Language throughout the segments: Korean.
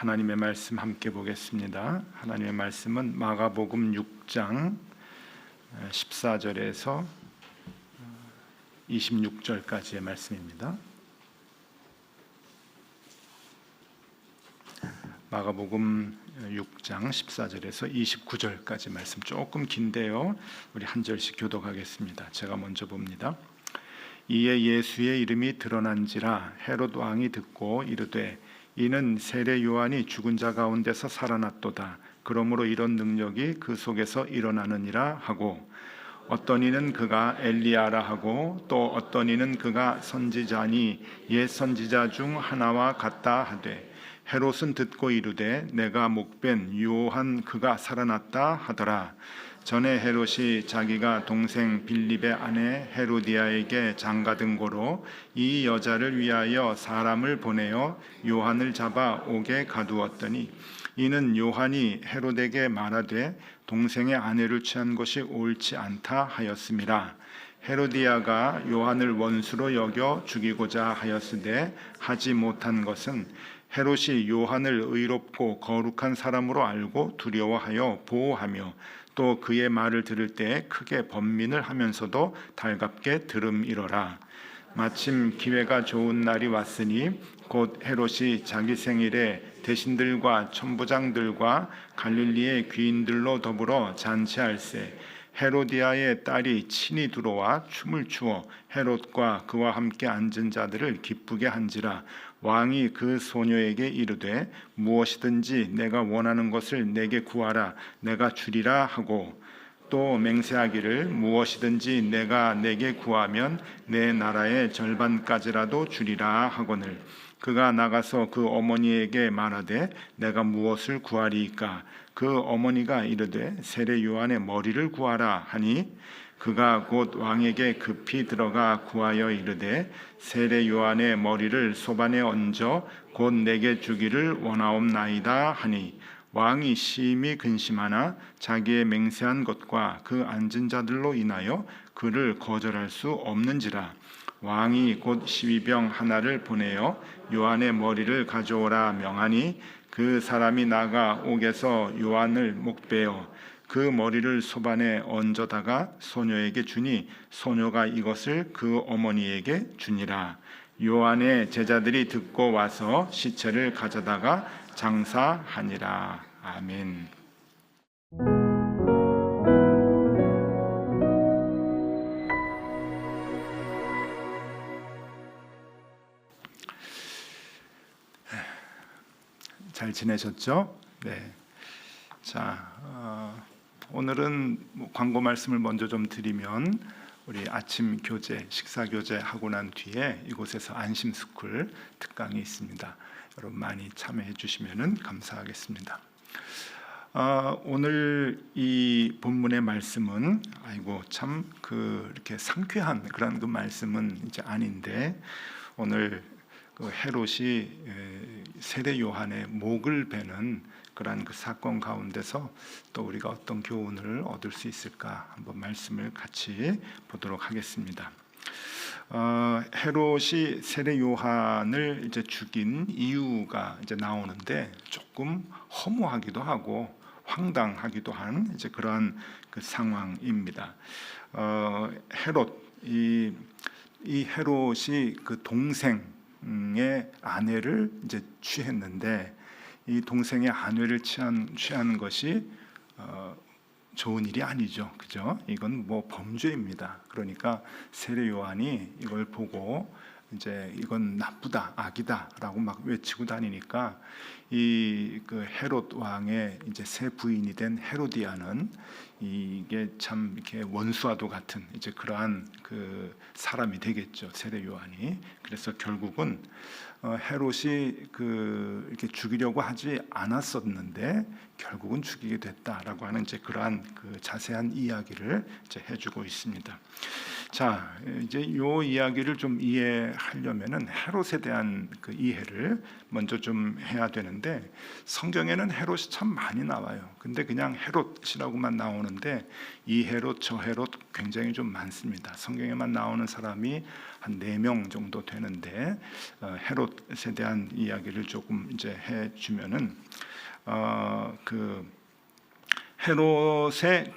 하나님의 말씀 함께 보겠습니다. 하나님의 말씀은 마가복음 6장 14절에서 26절까지의 말씀입니다. 마가복음 6장 14절에서 29절까지 말씀 조금 긴데요. 우리 한 절씩 교독하겠습니다. 제가 먼저 봅니다. 이에 예수의 이름이 드러난지라 헤롯 왕이 듣고 이르되 이는 세례 요한이 죽은 자 가운데서 살아났도다. 그러므로 이런 능력이 그 속에서 일어나느니라 하고 어떤 이는 그가 엘리야라 하고 또 어떤 이는 그가 선지자니 옛 선지자 중 하나와 같다 하되 헤롯은 듣고 이르되 내가 목벤 요한 그가 살아났다 하더라. 전에 헤롯이 자기가 동생 빌립의 아내 헤로디아에게 장가든 고로 이 여자를 위하여 사람을 보내어 요한을 잡아 옥에 가두었더니 이는 요한이 헤롯에게 말하되 동생의 아내를 취한 것이 옳지 않다 하였음이라. 헤로디아가 요한을 원수로 여겨 죽이고자 하였으되 하지 못한 것은 헤롯이 요한을 의롭고 거룩한 사람으로 알고 두려워하여 보호하며 또 그의 말을 들을 때 크게 번민을 하면서도 달갑게 들음이러라. 마침 기회가 좋은 날이 왔으니 곧 헤롯이 자기 생일에 대신들과 천부장들과 갈릴리의 귀인들로 더불어 잔치할세 헤로디아의 딸이 친히 들어와 춤을 추어 헤롯과 그와 함께 앉은 자들을 기쁘게 한지라. 왕이 그 소녀에게 이르되 무엇이든지 내가 원하는 것을 내게 구하라 내가 주리라 하고 또 맹세하기를 무엇이든지 내가 내게 구하면 내 나라의 절반까지라도 주리라 하거늘 그가 나가서 그 어머니에게 말하되 내가 무엇을 구하리이까. 그 어머니가 이르되 세례 요한의 머리를 구하라 하니 그가 곧 왕에게 급히 들어가 구하여 이르되 세례 요한의 머리를 소반에 얹어 곧 내게 주기를 원하옵나이다 하니 왕이 심히 근심하나 자기의 맹세한 것과 그 앉은 자들로 인하여 그를 거절할 수 없는지라. 왕이 곧 12병 하나를 보내어 요한의 머리를 가져오라 명하니 그 사람이 나가 옥에서 요한을 목베어 그 머리를 소반에 얹어다가 소녀에게 주니 소녀가 이것을 그 어머니에게 주니라. 요한의 제자들이 듣고 와서 시체를 가져다가 장사하니라. 아멘. 잘 지내셨죠? 네. 자, 오늘은 광고 말씀을 먼저 좀 드리면 우리 아침 교제, 식사 교제 하고 난 뒤에 이곳에서 안심스쿨 특강이 있습니다. 여러분 많이 참여해 주시면 감사하겠습니다. 오늘 이 본문의 말씀은 참 이렇게 상쾌한 그런 그 말씀은 이제 아닌데 오늘 그 헤롯이 세례 요한의 목을 베는 그러한 그 사건 가운데서 또 우리가 어떤 교훈을 얻을 수 있을까 한번 말씀을 같이 보도록 하겠습니다. 헤롯이 세례 요한을 이제 죽인 이유가 이제 나오는데 조금 허무하기도 하고 황당하기도 한 이제 그러한 그 상황입니다. 헤롯 이 헤롯이 그 동생의 아내를 이제 취했는데 이 동생의 아내를 취하는 것이 좋은 일이 아니죠, 그죠? 이건 범죄입니다. 그러니까 세례 요한이 이걸 보고 이제 이건 나쁘다, 악이다라고 막 외치고 다니니까 그 헤롯 왕의 이제 새 부인이 된 헤로디아는 이게 참 이렇게 원수와도 같은 이제 그러한 그 사람이 되겠죠, 세례 요한이. 그래서 결국은 헤롯이 이렇게 죽이려고 하지 않았었는데 결국은 죽이게 됐다라고 하는 이제 그러한 그 자세한 이야기를 이제 해주고 있습니다. 자, 이제 이 이야기를 좀 이해하려면은 헤롯에 대한 그 이해를 먼저 좀 해야 되는데 성경에는 헤롯이 참 많이 나와요. 근데 그냥 헤롯이라고만 나오는데 이 헤롯 저 헤롯 굉장히 좀 많습니다. 성경에만 나오는 사람이 한 4명 정도 되는데 헤롯에 대한 이야기를 조금 이제 해주면은 그 헤롯의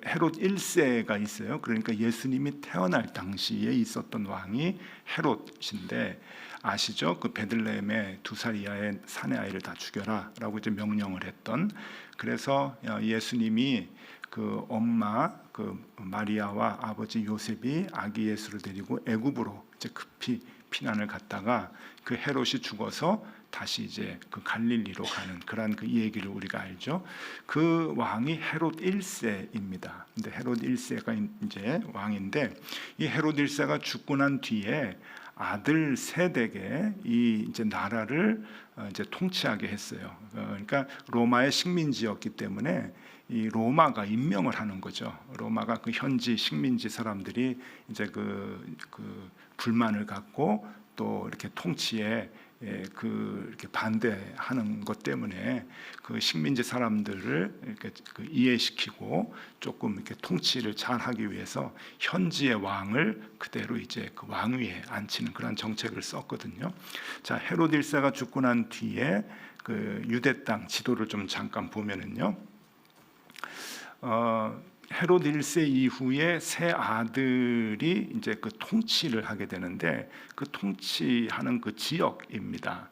헤롯 1세가 있어요. 그러니까 예수님이 태어날 당시에 있었던 왕이 헤롯인데 아시죠? 그 베들레헴에 2살 이하의 사내 아이를 다 죽여라라고 이제 명령을 했던. 그래서 예수님이 그 엄마 그 마리아와 아버지 요셉이 아기 예수를 데리고 애굽으로 이제 급히 피난을 갔다가 그 헤롯이 죽어서 다시 이제 그 갈릴리로 가는 그러한 그 얘기를 우리가 알죠. 그 왕이 헤롯 1세입니다. 근데 헤롯 1세가 이제 왕인데 이 헤롯 1세가 죽고 난 뒤에 아들 세덱에 이 이제 나라를 이제 통치하게 했어요. 그러니까 로마의 식민지였기 때문에 이 로마가 임명을 하는 거죠. 로마가 그 현지 식민지 사람들이 이제 그 불만을 갖고 또 이렇게 통치에 이렇게 반대하는 것 때문에 그 식민지 사람들을 이렇게 이해시키고 조금 이렇게 통치를 잘하기 위해서 현지의 왕을 그대로 이제 그 왕위에 앉히는 그런 정책을 썼거든요. 자, 헤롯 1세가 죽고 난 뒤에 그 유대 땅 지도를 좀 잠깐 보면은요. 헤롯 1세 이후에 세 아들이 이제 그 통치를 하게 되는데 그 통치하는 그 지역입니다.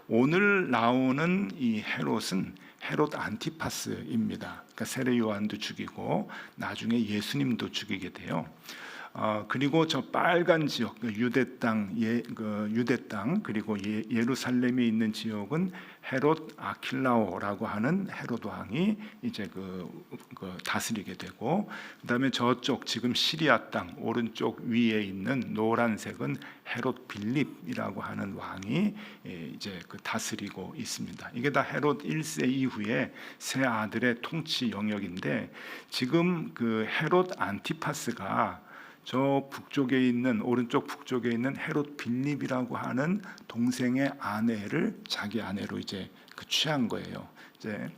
오늘 나오는 이 헤롯은 헤롯 안티파스입니다. 그러니까 세례 요한도 죽이고 나중에 예수님도 죽이게 돼요. 그리고 저 빨간 지역 유대 땅 그리고 예루살렘에 있는 지역은 헤롯 아킬라오라고 하는 헤롯 왕이 이제 그 다스리게 되고, 그다음에 저쪽 지금 시리아 땅 오른쪽 위에 있는 노란색은 헤롯 빌립이라고 하는 왕이 이제 그 다스리고 있습니다. 이게 다 헤롯 1세 이후에 세 아들의 통치 영역인데, 지금 그 헤롯 안티파스가 저 북쪽에 있는 오른쪽 북쪽에 있는 헤롯 빌립이라고 하는 동생의 아내를 자기 아내로 이제 취한 거예요. 이제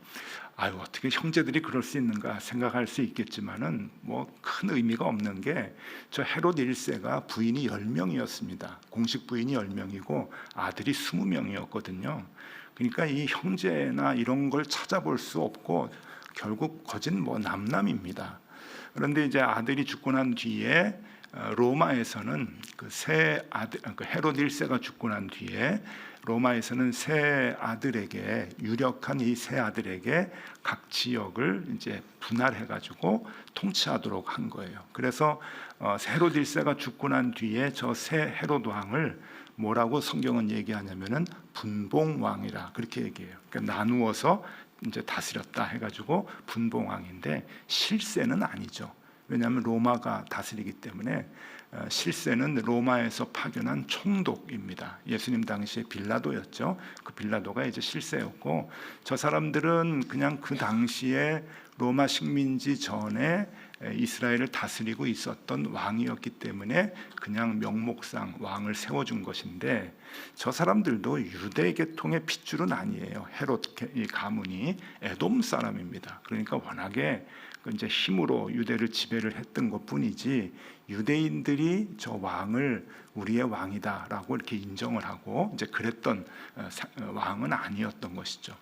어떻게 형제들이 그럴 수 있는가 생각할 수 있겠지만은 뭐 큰 의미가 없는 게 저 헤롯 1세가 부인이 10명이었습니다. 공식 부인이 10명이고 아들이 20명이었거든요. 그러니까 이 형제나 이런 걸 찾아볼 수 없고 결국 거진 뭐 남남입니다. 그런데 이제 아들이 죽고 난 뒤에 로마에서는 헤롯 1세가 죽고 난 뒤에 로마에서는 세 아들에게 유력한 이 세 아들에게 각 지역을 이제 분할해 가지고 통치하도록 한 거예요. 그래서 헤롯 1세가 죽고 난 뒤에 저 세 헤롯 왕을 뭐라고 성경은 얘기하냐면은 분봉왕이라 그렇게 얘기해요. 그러니까 나누어서 이제 다스렸다 해가지고 분봉왕인데 실세는 아니죠. 왜냐하면 로마가 다스리기 때문에 실세는 로마에서 파견한 총독입니다. 예수님 당시에 빌라도였죠. 그 빌라도가 이제 실세였고, 저 사람들은 그냥 그 당시에 로마 식민지 전에 이스라엘을 다스리고 있었던 왕이었기 때문에 그냥 명목상 왕을 세워준 것인데, 저 사람들도 유대 계통의 핏줄은 아니에요. 헤롯 이 가문이 에돔 사람입니다. 그러니까 워낙에 이제 힘으로 유대를 지배를 했던 것뿐이지 유대인들이 저 왕을 우리의 왕이다라고 이렇게 인정을 하고 이제 그랬던 왕은 아니었던 것이죠.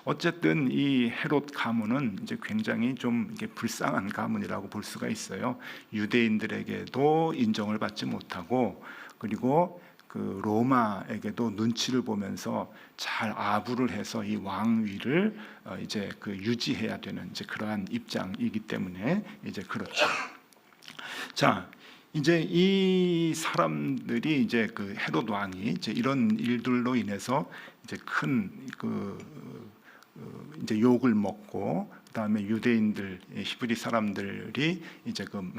어쨌든 이 헤롯 가문은 이제 굉장히 좀 이게 불쌍한 가문이라고 볼 수가 있어요. 유대인들에게도 인정을 받지 못하고, 그리고 그 로마에게도 눈치를 보면서 잘 아부를 해서 이 왕위를 이제 그 유지해야 되는 이제 그러한 입장이기 때문에 이제 그렇죠. 자, 이제 이 사람들이 이제 그 헤롯 왕이 이제 이런 일들로 인해서 이제 큰 이제 욕을 먹고, 그다음에 유대인들 히브리 사람들이 이제 그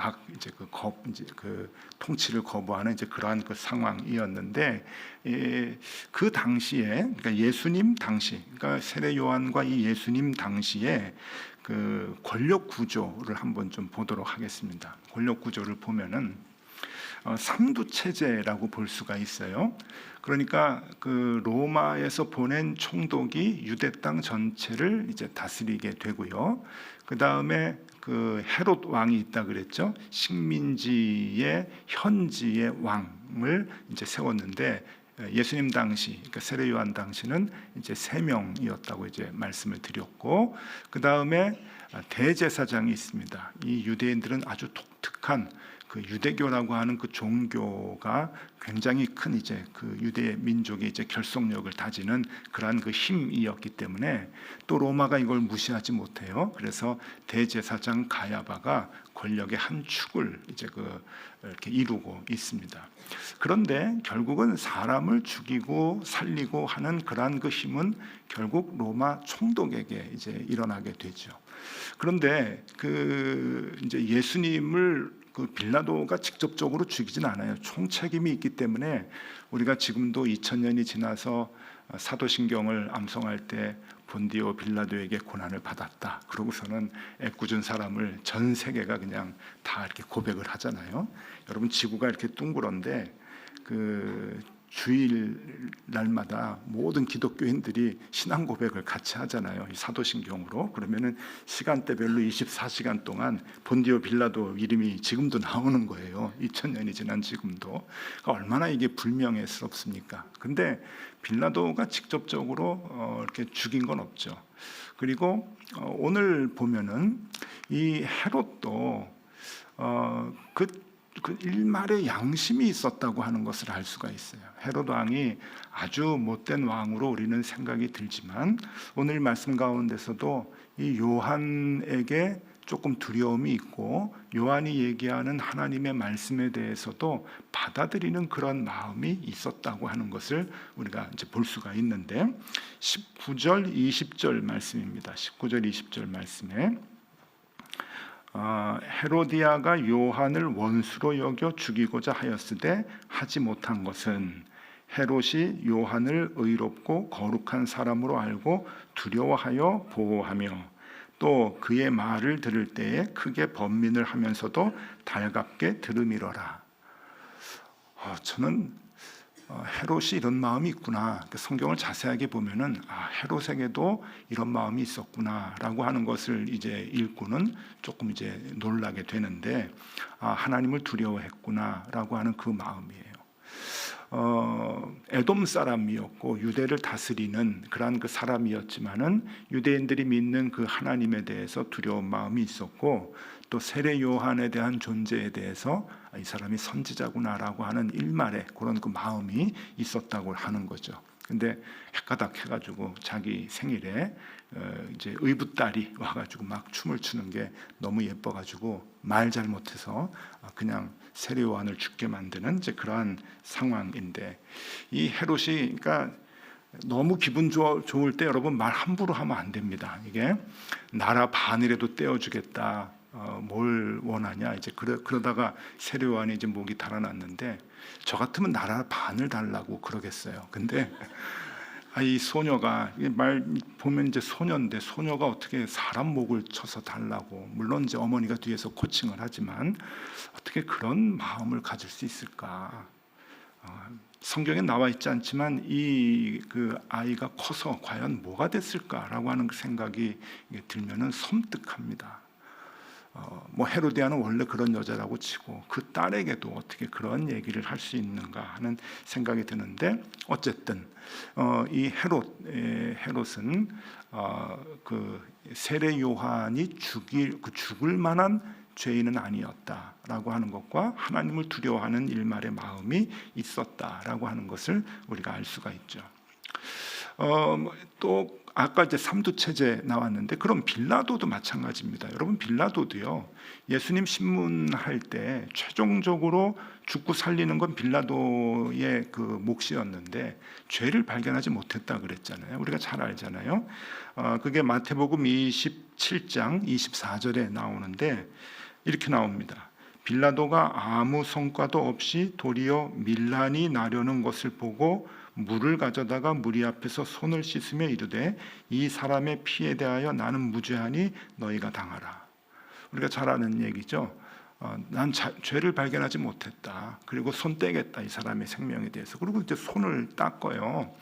통치를 거부하는 이제 그러한 그 상황이었는데, 그 당시에 그러니까 예수님 당시, 그러니까 세례 요한과 이 예수님 당시에 그 권력 구조를 한번 좀 보도록 하겠습니다. 권력 구조를 보면은 삼두체제라고 볼 수가 있어요. 그러니까 그 로마에서 보낸 총독이 유대 땅 전체를 이제 다스리게 되고요. 그 다음에 그 헤롯 왕이 있다 그랬죠. 식민지의 현지의 왕을 이제 세웠는데 예수님 당시, 그러니까 세례 요한 당시는 이제 3명이었다고 이제 말씀을 드렸고, 그 다음에 대제사장이 있습니다. 이 유대인들은 아주 독특한 그 유대교라고 하는 그 종교가 굉장히 큰 이제 그 유대 민족의 이제 결속력을 다지는 그러한 그 힘이었기 때문에 또 로마가 이걸 무시하지 못해요. 그래서 대제사장 가야바가 권력의 한 축을 이제 이렇게 이루고 있습니다. 그런데 결국은 사람을 죽이고 살리고 하는 그러한 그 힘은 결국 로마 총독에게 이제 일어나게 되죠. 그런데 그 이제 예수님을 그 빌라도가 직접적으로 죽이진 않아요. 총책임이 있기 때문에 우리가 지금도 2000년이 지나서 사도신경을 암송할 때 본디오 빌라도에게 고난을 받았다. 그러고서는 애꿎은 사람을 전 세계가 그냥 다 이렇게 고백을 하잖아요. 여러분 지구가 이렇게 둥그런데 그 주일 날마다 모든 기독교인들이 신앙 고백을 같이 하잖아요. 이 사도신경으로. 그러면은 시간대별로 24시간 동안 본디오 빌라도 이름이 지금도 나오는 거예요. 2000년이 지난 지금도. 그러니까 얼마나 이게 불명예스럽습니까? 근데 빌라도가 직접적으로 이렇게 죽인 건 없죠. 그리고 오늘 보면은 이 헤롯도 그 일말의 양심이 있었다고 하는 것을 알 수가 있어요. 헤롯 왕이 아주 못된 왕으로 우리는 생각이 들지만 오늘 말씀 가운데서도 이 요한에게 조금 두려움이 있고 요한이 얘기하는 하나님의 말씀에 대해서도 받아들이는 그런 마음이 있었다고 하는 것을 우리가 이제 볼 수가 있는데 19절 20절 말씀입니다. 19절 20절 말씀에 헤로디아가 요한을 원수로 여겨 죽이고자 하였으되 하지 못한 것은 헤롯이 요한을 의롭고 거룩한 사람으로 알고 두려워하여 보호하며 또 그의 말을 들을 때에 크게 번민을 하면서도 달갑게 들음이러라. 저는 헤롯이 이런 마음이 있구나. 성경을 자세하게 보면은 헤롯에게도 이런 마음이 있었구나라고 하는 것을 이제 읽고는 조금 이제 놀라게 되는데 하나님을 두려워했구나라고 하는 그 마음이에요. 에돔 사람이었고 유대를 다스리는 그러한 그 사람이었지만은 유대인들이 믿는 그 하나님에 대해서 두려운 마음이 있었고 또 세례 요한에 대한 존재에 대해서 이 사람이 선지자구나라고 하는 일말의 그런 그 마음이 있었다고 하는 거죠. 근데 헷가닥 해가지고 자기 생일에 이제 의붓딸이 와가지고 막 춤을 추는 게 너무 예뻐가지고 말 잘못해서 그냥 세례 요한을 죽게 만드는 이제 그러한 상황인데 이 헤롯이 그러니까 너무 기분 좋을 때 여러분 말 함부로 하면 안 됩니다. 이게 나라 반이라도 떼어주겠다. 뭘 원하냐 이제 그러다가 세례 요한이 이제 목이 달아났는데 저 같으면 나라 반을 달라고 그러겠어요. 근데 이 소녀가 말 보면 이제 소녀인데 소녀가 어떻게 사람 목을 쳐서 달라고 물론 이제 어머니가 뒤에서 코칭을 하지만 어떻게 그런 마음을 가질 수 있을까? 성경에 나와 있지 않지만 이 그 아이가 커서 과연 뭐가 됐을까라고 하는 그 생각이 들면은 섬뜩합니다. 뭐 헤로디아는 원래 그런 여자라고 치고 그 딸에게도 어떻게 그런 얘기를 할 수 있는가 하는 생각이 드는데 어쨌든 이 헤롯은 그 세례 요한이 죽을 만한 죄인은 아니었다라고 하는 것과 하나님을 두려워하는 일말의 마음이 있었다라고 하는 것을 우리가 알 수가 있죠. 또 아까 이제 삼두체제 나왔는데 그럼 빌라도도 마찬가지입니다. 여러분 빌라도도요. 예수님 신문할 때 최종적으로 죽고 살리는 건 빌라도의 그 몫이었는데 죄를 발견하지 못했다 그랬잖아요. 우리가 잘 알잖아요. 그게 마태복음 27장 24절에 나오는데 이렇게 나옵니다. 빌라도가 아무 성과도 없이 도리어 밀란이 나려는 것을 보고 물을 가져다가 무리 앞에서 손을 씻으며 이르되 이 사람의 피에 대하여 나는 무죄하니 너희가 당하라. 우리가 잘 아는 얘기죠. 난 죄를 발견하지 못했다. 그리고 손 떼겠다, 이 사람의 생명에 대해서. 그리고 이제 손을 닦어요.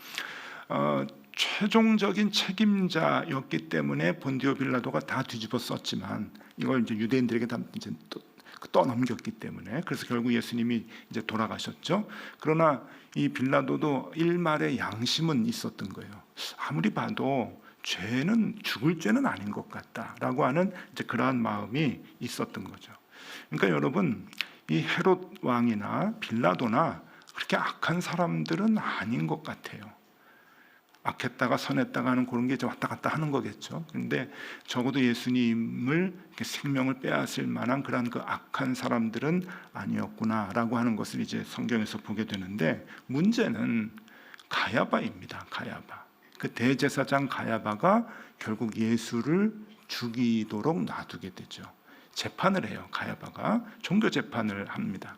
최종적인 책임자였기 때문에 본디오 빌라도가 다 뒤집어 썼지만 이걸 이제 유대인들에게 다 이제 떠넘겼기 때문에, 그래서 결국 예수님이 이제 돌아가셨죠. 그러나 이 빌라도도 일말의 양심은 있었던 거예요. 아무리 봐도 죄는 죽을 죄는 아닌 것 같다라고 하는 이제 그러한 마음이 있었던 거죠. 그러니까 여러분, 이 헤롯 왕이나 빌라도나 그렇게 악한 사람들은 아닌 것 같아요. 악했다가 선했다가 하는 그런 게 이제 왔다 갔다 하는 거겠죠. 그런데 적어도 예수님을 이렇게 생명을 빼앗을 만한 그런 그 악한 사람들은 아니었구나라고 하는 것을 이제 성경에서 보게 되는데, 문제는 가야바입니다. 가야바. 그 대제사장 가야바가 결국 예수를 죽이도록 놔두게 되죠. 재판을 해요. 가야바가 종교 재판을 합니다.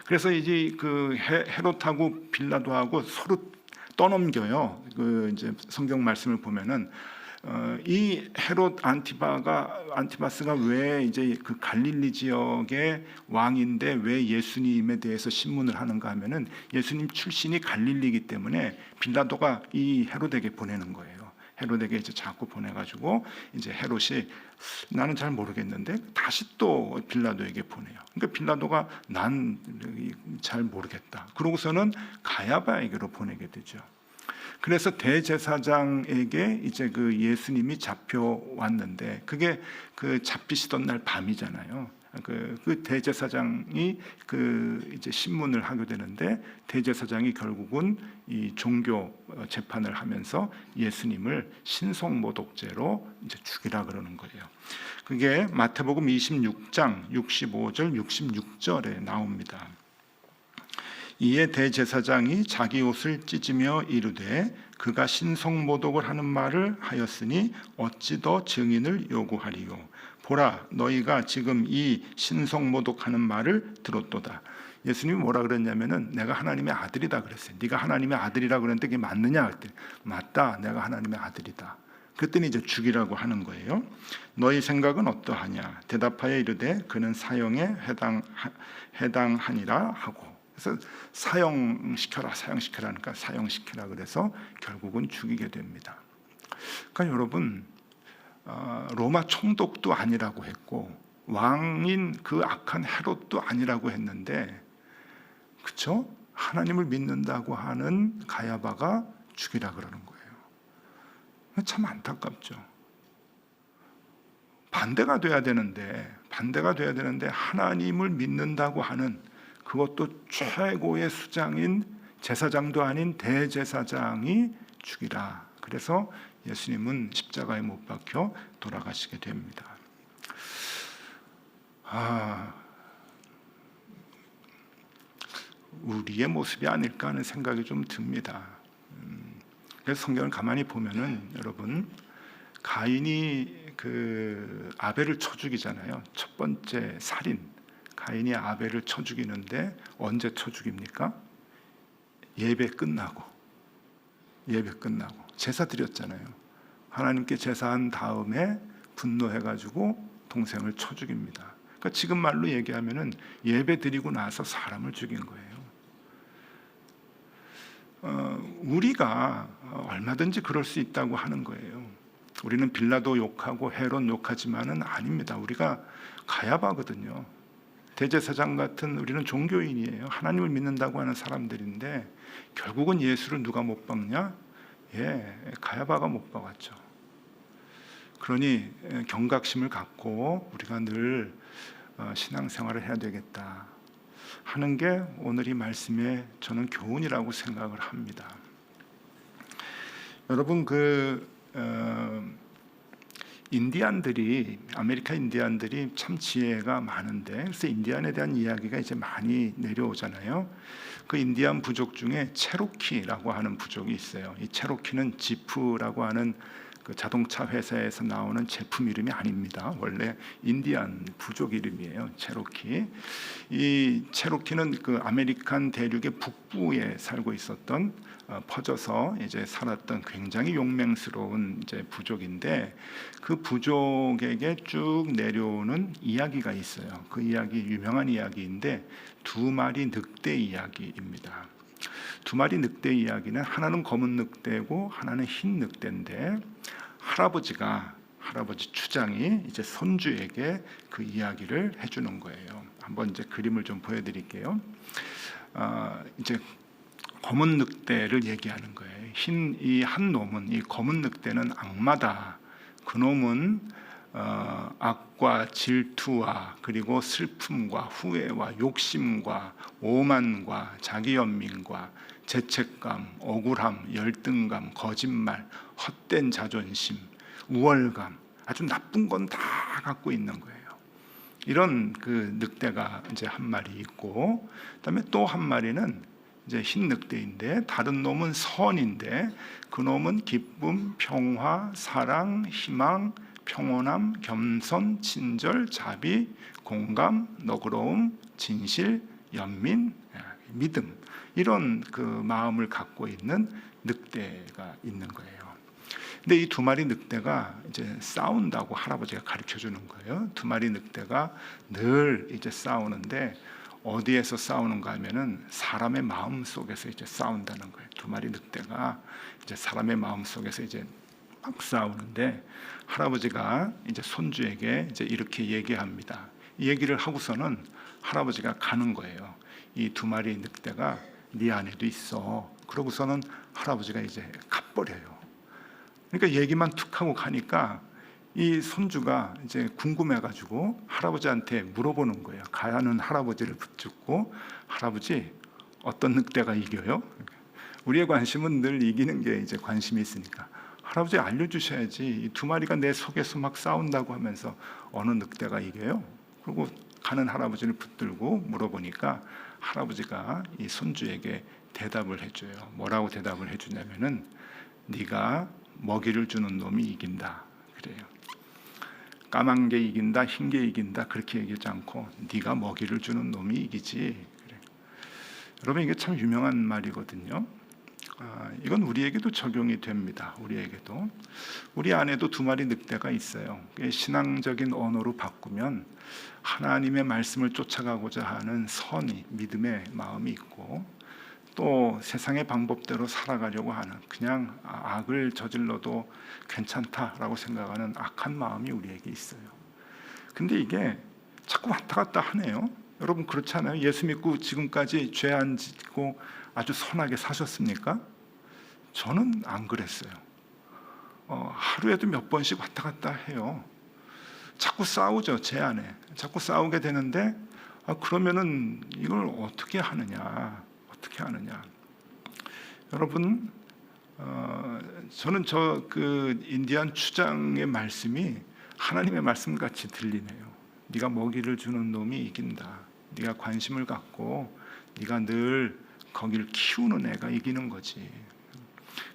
그래서 이제 그 헤롯하고 빌라도하고 서로 떠넘겨요. 그 이제 성경 말씀을 보면은 이 헤롯 안티바스가 왜 이제 그 갈릴리 지역의 왕인데 왜 예수님에 대해서 신문을 하는가 하면은 예수님 출신이 갈릴리이기 때문에 빌라도가 이 헤롯에게 보내는 거예요. 헤롯에게 이제 자꾸 보내가지고 이제 헤롯이 나는 잘 모르겠는데 다시 또 빌라도에게 보내요. 그러니까 빌라도가 난 잘 모르겠다. 그러고서는 가야바에게로 보내게 되죠. 그래서 대제사장에게 이제 그 예수님이 잡혀왔는데, 그게 그 잡히시던 날 밤이잖아요. 그 대제사장이 그 이제 신문을 하게 되는데, 대제사장이 결국은 이 종교 재판을 하면서 예수님을 신성모독죄로 이제 죽이라 그러는 거예요. 그게 마태복음 26장 65절 66절에 나옵니다. 이에 대제사장이 자기 옷을 찢으며 이르되 그가 신성모독을 하는 말을 하였으니 어찌 더 증인을 요구하리요. 보라, 너희가 지금 이 신성모독하는 말을 들었도다. 예수님이 뭐라 그랬냐면은 내가 하나님의 아들이다 그랬어요. 네가 하나님의 아들이라 그랬는데 그게 맞느냐 그랬더니 맞다, 내가 하나님의 아들이다. 그랬더니 이제 죽이라고 하는 거예요. 너희 생각은 어떠하냐? 대답하여 이르되 그는 사형에 해당하니라 하고. 그래서 사형시켜라 하니까 사형시키라 그래서 결국은 죽이게 됩니다. 그러니까 여러분, 로마 총독도 아니라고 했고 왕인 그 악한 헤롯도 아니라고 했는데, 그렇죠? 하나님을 믿는다고 하는 가야바가 죽이라 그러는 거예요. 참 안타깝죠. 반대가 돼야 되는데 하나님을 믿는다고 하는, 그것도 최고의 수장인 제사장도 아닌 대제사장이 죽이라. 그래서 예수님은 십자가에 못 박혀 돌아가시게 됩니다. 우리의 모습이 아닐까 하는 생각이 좀 듭니다. 그래서 성경을 가만히 보면은 여러분, 가인이 그 아벨을 쳐 죽이잖아요. 첫 번째 살인. 가인이 아벨을 쳐 죽이는데 언제 쳐 죽입니까? 예배 끝나고 제사 드렸잖아요. 하나님께 제사한 다음에 분노해가지고 동생을 쳐 죽입니다. 그러니까 지금 말로 얘기하면은 예배 드리고 나서 사람을 죽인 거예요. 우리가 얼마든지 그럴 수 있다고 하는 거예요. 우리는 빌라도 욕하고 헤롯 욕하지만은 아닙니다. 우리가 가야바거든요. 대제사장 같은 우리는 종교인이에요. 하나님을 믿는다고 하는 사람들인데 결국은 예수를 누가 못 박냐? 가야바가 못 박았죠. 그러니 경각심을 갖고 우리가 늘 신앙생활을 해야 되겠다 하는 게 오늘 이 말씀의 저는 교훈이라고 생각을 합니다. 여러분, 아메리카 인디안들이 참 지혜가 많은데, 그래서 인디안에 대한 이야기가 이제 많이 내려오잖아요. 그 인디안 부족 중에 체로키라고 하는 부족이 있어요. 이 체로키는 지프라고 하는 그 자동차 회사에서 나오는 제품 이름이 아닙니다. 원래 인디안 부족 이름이에요. 체로키. 이 체로키는 그 아메리칸 대륙의 북부에 살고 있었던 퍼져서 이제 살았던 굉장히 용맹스러운 이제 부족인데, 그 부족에게 쭉 내려오는 이야기가 있어요. 그 이야기 유명한 이야기인데 두 마리 늑대 이야기입니다. 두 마리 늑대 이야기는 하나는 검은 늑대고 하나는 흰 늑대인데, 할아버지 추장이 이제 손주에게 그 이야기를 해주는 거예요. 한번 이제 그림을 좀 보여드릴게요. 이제 검은 늑대를 얘기하는 거예요. 이 한 놈은, 이 검은 늑대는 악마다. 그 놈은 악과 질투와 그리고 슬픔과 후회와 욕심과 오만과 자기연민과 죄책감, 억울함, 열등감, 거짓말, 헛된 자존심, 우월감, 아주 나쁜 건 다 갖고 있는 거예요. 이런 그 늑대가 이제 한 마리 있고, 그다음에 또 한 마리는 이제 흰 늑대인데, 다른 놈은 선인데 그 놈은 기쁨, 평화, 사랑, 희망, 평온함, 겸손, 친절, 자비, 공감, 너그러움, 진실, 연민, 믿음, 이런 그 마음을 갖고 있는 늑대가 있는 거예요. 근데 이 두 마리 늑대가 이제 싸운다고 할아버지가 가르쳐 주는 거예요. 두 마리 늑대가 늘 이제 싸우는데, 어디에서 싸우는가 하면은 사람의 마음 속에서 이제 싸운다는 거예요. 두 마리 늑대가 이제 사람의 마음 속에서 이제 막 싸우는데, 할아버지가 이제 손주에게 이제 이렇게 얘기합니다. 이 얘기를 하고서는 할아버지가 가는 거예요. 이 두 마리 늑대가 네 안에도 있어. 그러고서는 할아버지가 이제 가버려요. 그러니까 얘기만 툭 하고 가니까 이 손주가 이제 궁금해가지고 할아버지한테 물어보는 거예요. 가는 할아버지를 붙잡고, 할아버지, 어떤 늑대가 이겨요? 우리의 관심은 늘 이기는 게 이제 관심이 있으니까, 할아버지 알려주셔야지. 이 두 마리가 내 속에서 막 싸운다고 하면서 어느 늑대가 이겨요? 그리고 가는 할아버지를 붙들고 물어보니까 할아버지가 이 손주에게 대답을 해줘요. 뭐라고 대답을 해주냐면은, 네가 먹이를 주는 놈이 이긴다 그래요. 까만 게 이긴다, 흰 게 이긴다 그렇게 얘기하지 않고 네가 먹이를 주는 놈이 이기지 그래요. 여러분, 이게 참 유명한 말이거든요. 이건 우리에게도 적용이 됩니다. 우리 안에도 두 마리 늑대가 있어요. 신앙적인 언어로 바꾸면 하나님의 말씀을 쫓아가고자 하는 선이, 믿음의 마음이 있고, 또 세상의 방법대로 살아가려고 하는, 그냥 악을 저질러도 괜찮다라고 생각하는 악한 마음이 우리에게 있어요. 근데 이게 자꾸 왔다 갔다 하네요. 여러분, 그렇지 않아요? 예수 믿고 지금까지 죄 안 짓고 아주 선하게 사셨습니까? 저는 안 그랬어요. 하루에도 몇 번씩 왔다 갔다 해요. 자꾸 싸우죠, 제 안에. 자꾸 싸우게 되는데, 그러면은 이걸 어떻게 하느냐? 여러분, 저는 그 인디안 추장의 말씀이 하나님의 말씀 같이 들리네요. 네가 먹이를 주는 놈이 이긴다. 네가 관심을 갖고 네가 늘 거기를 키우는 애가 이기는 거지.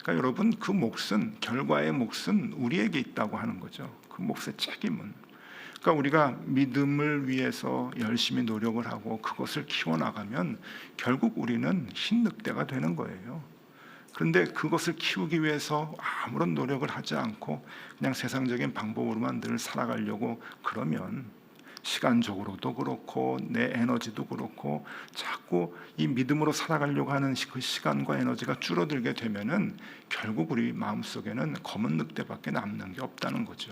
그러니까 여러분, 그 몫은, 결과의 몫은 우리에게 있다고 하는 거죠. 그 몫의 책임은. 그러니까 우리가 믿음을 위해서 열심히 노력을 하고 그것을 키워나가면 결국 우리는 흰 늑대가 되는 거예요. 그런데 그것을 키우기 위해서 아무런 노력을 하지 않고 그냥 세상적인 방법으로만 늘 살아가려고 그러면, 시간적으로도 그렇고 내 에너지도 그렇고 자꾸 이 믿음으로 살아가려고 하는 그 시간과 에너지가 줄어들게 되면은 결국 우리 마음속에는 검은 늑대밖에 남는 게 없다는 거죠.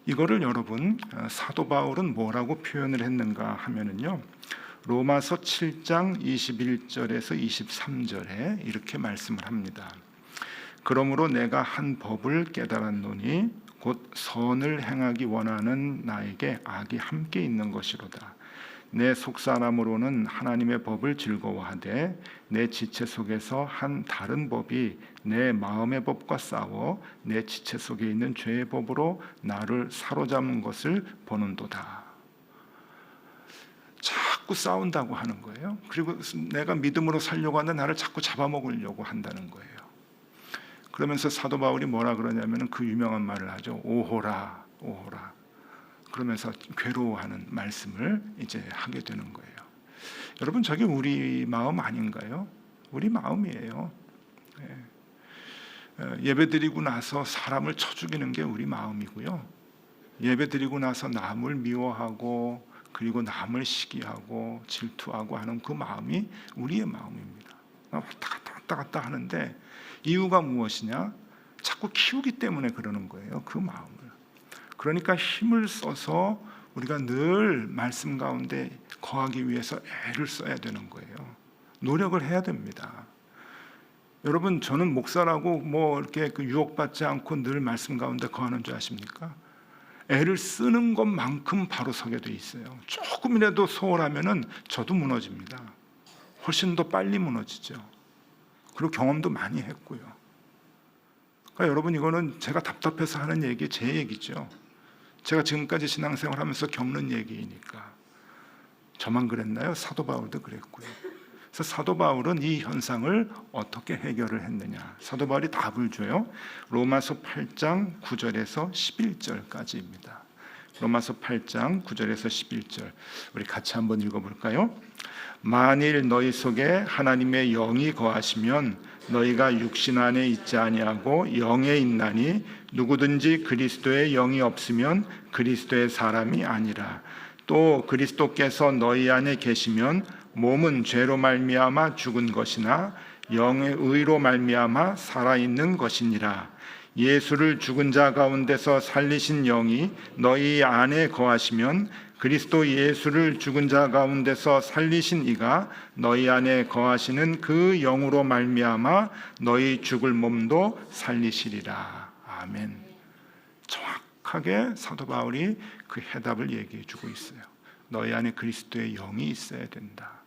이거를 여러분, 사도 바울은 뭐라고 표현을 했는가 하면은요, 로마서 7장 21절에서 23절에 이렇게 말씀을 합니다. 그러므로 내가 한 법을 깨달았노니 곧 선을 행하기 원하는 나에게 악이 함께 있는 것이로다. 내 속사람으로는 하나님의 법을 즐거워하되 내 지체 속에서 한 다른 법이 내 마음의 법과 싸워 내 지체 속에 있는 죄의 법으로 나를 사로잡는 것을 보는도다. 자꾸 싸운다고 하는 거예요. 그리고 내가 믿음으로 살려고 하는데 나를 자꾸 잡아먹으려고 한다는 거예요. 그러면서 사도 바울이 뭐라 그러냐면은 그 유명한 말을 하죠. 오호라, 오호라. 그러면서 괴로워하는 말씀을 이제 하게 되는 거예요. 여러분, 저게 우리 마음 아닌가요? 우리 마음이에요. 예배드리고 나서 사람을 쳐 죽이는 게 우리 마음이고요. 예배드리고 나서 남을 미워하고 그리고 남을 시기하고 질투하고 하는 그 마음이 우리의 마음입니다. 왔다 갔다 하는데 이유가 무엇이냐? 자꾸 키우기 때문에 그러는 거예요. 그 마음을. 그러니까 힘을 써서 우리가 늘 말씀 가운데 거하기 위해서 애를 써야 되는 거예요. 노력을 해야 됩니다. 여러분, 저는 목사라고 뭐 이렇게 유혹받지 않고 늘 말씀 가운데 거하는 줄 아십니까? 애를 쓰는 것만큼 바로 서게 돼 있어요. 조금이라도 소홀하면은 저도 무너집니다. 훨씬 더 빨리 무너지죠. 그리고 경험도 많이 했고요. 그러니까 여러분, 이거는 제가 답답해서 하는 얘기, 제 얘기죠. 제가 지금까지 신앙생활하면서 겪는 얘기이니까. 저만 그랬나요? 사도 바울도 그랬고요. 그래서 사도 바울은 이 현상을 어떻게 해결을 했느냐? 사도 바울이 답을 줘요. 로마서 8장 9절에서 11절까지입니다. 로마서 8장 9절에서 11절. 우리 같이 한번 읽어볼까요? 만일 너희 속에 하나님의 영이 거하시면 너희가 육신 안에 있지 아니하고 영에 있나니 누구든지 그리스도의 영이 없으면 그리스도의 사람이 아니라. 또 그리스도께서 너희 안에 계시면 몸은 죄로 말미암아 죽은 것이나 영의 의로 말미암아 살아있는 것이니라. 예수를 죽은 자 가운데서 살리신 영이 너희 안에 거하시면 그리스도 예수를 죽은 자 가운데서 살리신 이가 너희 안에 거하시는 그 영으로 말미암아 너희 죽을 몸도 살리시리라. 아멘. 정확하게 사도 바울이 그 해답을 얘기해 주고 있어요. 너희 안에 그리스도의 영이 있어야 된다.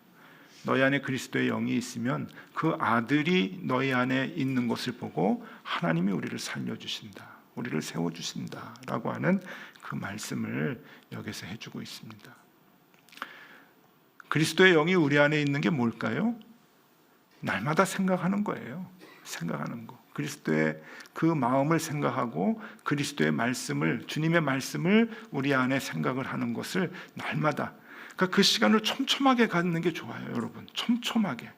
너희 안에 그리스도의 영이 있으면 그 아들이 너희 안에 있는 것을 보고 하나님이 우리를 살려주신다, 우리를 세워주신다 라고 하는 그 말씀을 여기서 해주고 있습니다. 그리스도의 영이 우리 안에 있는 게 뭘까요? 날마다 생각하는 거예요. 생각하는 거. 그리스도의 그 마음을 생각하고 그리스도의 말씀을, 주님의 말씀을 우리 안에 생각을 하는 것을 날마다, 그러니까 그 시간을 촘촘하게 갖는 게 좋아요. 여러분, 촘촘하게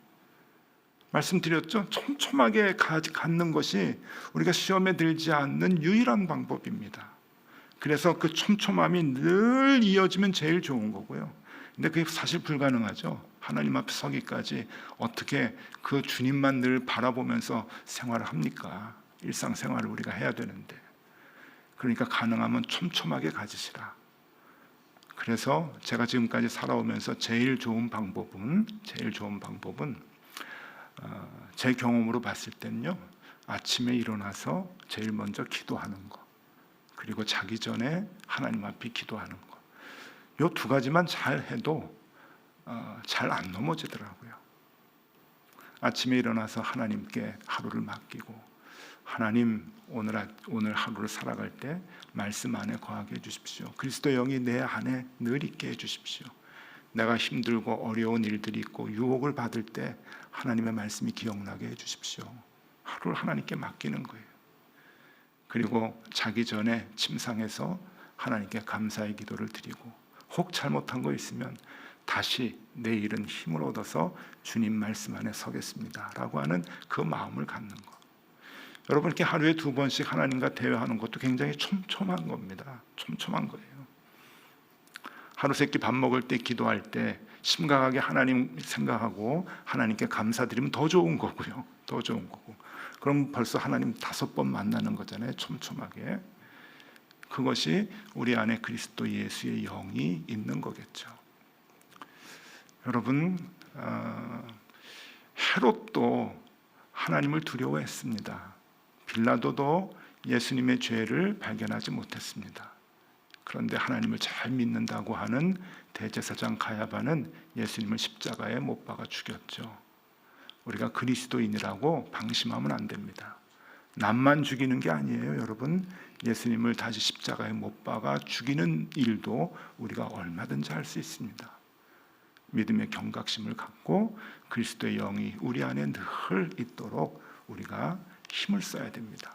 말씀드렸죠? 촘촘하게 갖는 것이 우리가 시험에 들지 않는 유일한 방법입니다. 그래서 그 촘촘함이 늘 이어지면 제일 좋은 거고요. 근데 그게 사실 불가능하죠. 하나님 앞에 서기까지 어떻게 그 주님만 늘 바라보면서 생활을 합니까? 일상생활을 우리가 해야 되는데. 그러니까 가능하면 촘촘하게 가지시라. 그래서 제가 지금까지 살아오면서 제일 좋은 방법은 제 경험으로 봤을 때는요, 아침에 일어나서 제일 먼저 기도하는 거, 그리고 자기 전에 하나님 앞에 기도하는 거, 요 두 가지만 잘 해도 잘 안 넘어지더라고요. 아침에 일어나서 하나님께 하루를 맡기고, 하나님 오늘 하루를 살아갈 때 말씀 안에 거하게 해주십시오. 그리스도의 영이 내 안에 늘 있게 해주십시오. 내가 힘들고 어려운 일들이 있고 유혹을 받을 때 하나님의 말씀이 기억나게 해주십시오. 하루를 하나님께 맡기는 거예요. 그리고 자기 전에 침상에서 하나님께 감사의 기도를 드리고, 혹 잘못한 거 있으면 다시 내일은 힘을 얻어서 주님 말씀 안에 서겠습니다 라고 하는 그 마음을 갖는 거. 여러분, 이렇게 하루에 2번씩 하나님과 대화하는 것도 굉장히 촘촘한 겁니다. 촘촘한 거예요. 하루 세끼 밥 먹을 때, 기도할 때 심각하게 하나님 생각하고 하나님께 감사드리면 더 좋은 거고요. 더 좋은 거고. 그럼 벌써 하나님 5번 만나는 거잖아요. 촘촘하게. 그것이 우리 안에 그리스도 예수의 영이 있는 거겠죠. 여러분, 헤롯도 하나님을 두려워했습니다. 빌라도도 예수님의 죄를 발견하지 못했습니다. 그런데 하나님을 잘 믿는다고 하는 대제사장 가야바는 예수님을 십자가에 못 박아 죽였죠. 우리가 그리스도인이라고 방심하면 안 됩니다. 남만 죽이는 게 아니에요, 여러분. 예수님을 다시 십자가에 못 박아 죽이는 일도 우리가 얼마든지 할 수 있습니다. 믿음의 경각심을 갖고 그리스도의 영이 우리 안에 늘 있도록 우리가 힘을 써야 됩니다.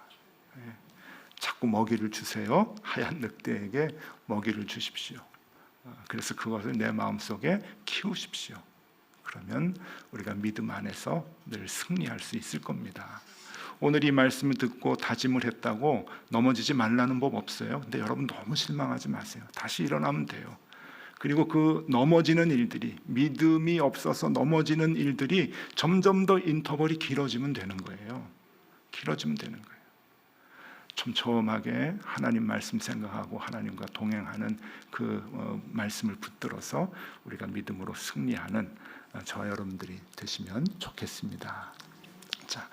자꾸 먹이를 주세요. 하얀 늑대에게 먹이를 주십시오. 그래서 그것을 내 마음속에 키우십시오. 그러면 우리가 믿음 안에서 늘 승리할 수 있을 겁니다. 오늘 이 말씀을 듣고 다짐을 했다고 넘어지지 말라는 법 없어요. 근데 여러분 너무 실망하지 마세요. 다시 일어나면 돼요. 그리고 그 넘어지는 일들이, 믿음이 없어서 넘어지는 일들이 점점 더 인터벌이 길어지면 되는 거예요. 길어지면 되는 거예요. 촘촘하게 하나님 말씀 생각하고 하나님과 동행하는 그 말씀을 붙들어서 우리가 믿음으로 승리하는 저와 여러분들이 되시면 좋겠습니다. 자,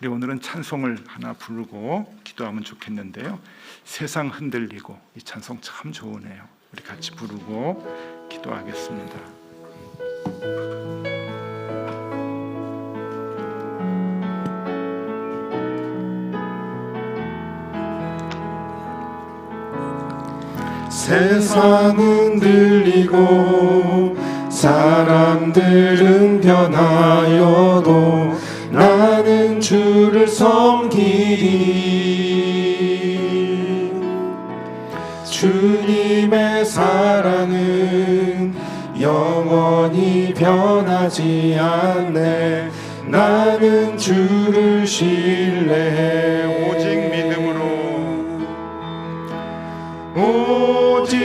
우리 오늘은 찬송을 하나 부르고 기도하면 좋겠는데요. 세상 흔들리고, 이 찬송 참 좋으네요. 우리 같이 부르고 기도하겠습니다. 세상은 들리고 사람들은 변하여도 나는 주를 섬기리. 주님의 사랑은 영원히 변하지 않네. 나는 주를 신뢰해. 오직 믿음으로, 오직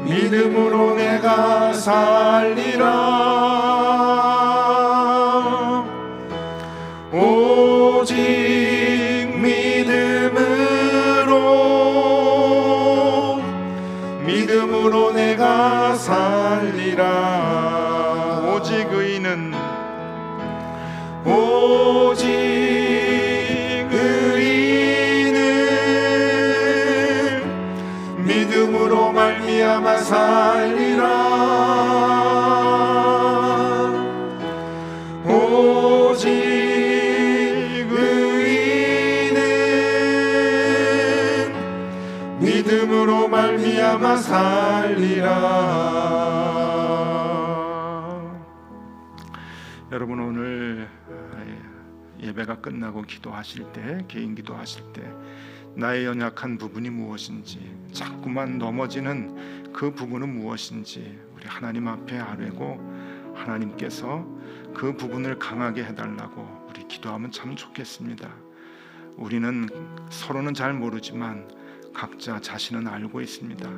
믿음으로 내가 살리라. 오직 믿음으로 내가 살리라. 오직 의인은, 오직 의인은 믿음으로 말미암아 살리라. 오직 의인은 믿음으로 말미암아 살리라. 여러분 오늘 예배가 끝나고 기도하실 때, 개인 기도하실 때 나의 연약한 부분이 무엇인지, 자꾸만 넘어지는 그 부분은 무엇인지 우리 하나님 앞에 아뢰고 하나님께서 그 부분을 강하게 해달라고 우리 기도하면 참 좋겠습니다. 우리는 서로는 잘 모르지만 각자 자신은 알고 있습니다.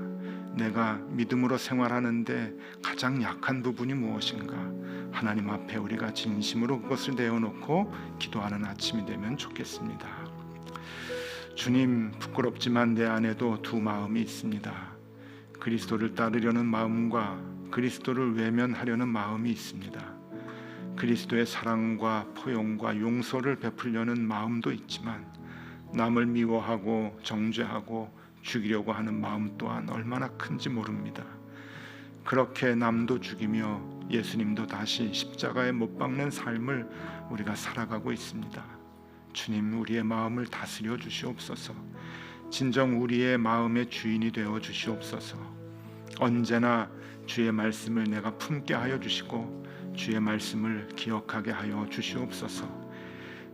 내가 믿음으로 생활하는데 가장 약한 부분이 무엇인가, 하나님 앞에 우리가 진심으로 그것을 내어놓고 기도하는 아침이 되면 좋겠습니다. 주님, 부끄럽지만 내 안에도 두 마음이 있습니다. 그리스도를 따르려는 마음과 그리스도를 외면하려는 마음이 있습니다. 그리스도의 사랑과 포용과 용서를 베풀려는 마음도 있지만 남을 미워하고 정죄하고 죽이려고 하는 마음 또한 얼마나 큰지 모릅니다. 그렇게 남도 죽이며 예수님도 다시 십자가에 못 박는 삶을 우리가 살아가고 있습니다. 주님, 우리의 마음을 다스려 주시옵소서. 진정 우리의 마음의 주인이 되어 주시옵소서. 언제나 주의 말씀을 내가 품게 하여 주시고 주의 말씀을 기억하게 하여 주시옵소서.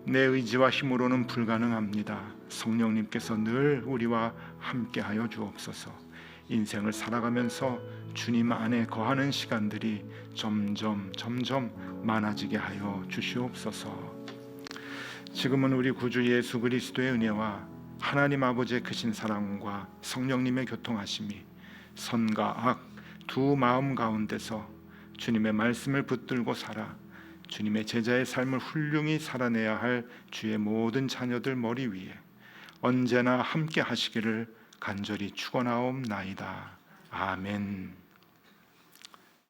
내 의지와 힘으로는 불가능합니다. 성령님께서 늘 우리와 함께 하여 주옵소서. 인생을 살아가면서 주님 안에 거하는 시간들이 점점 많아지게 하여 주시옵소서. 지금은 우리 구주 예수 그리스도의 은혜와 하나님 아버지의 크신 사랑과 성령님의 교통하심이 선과 악 두 마음 가운데서 주님의 말씀을 붙들고 살아 주님의 제자의 삶을 훌륭히 살아내야 할 주의 모든 자녀들 머리 위에 언제나 함께 하시기를 간절히 축원하옵나이다. 아멘.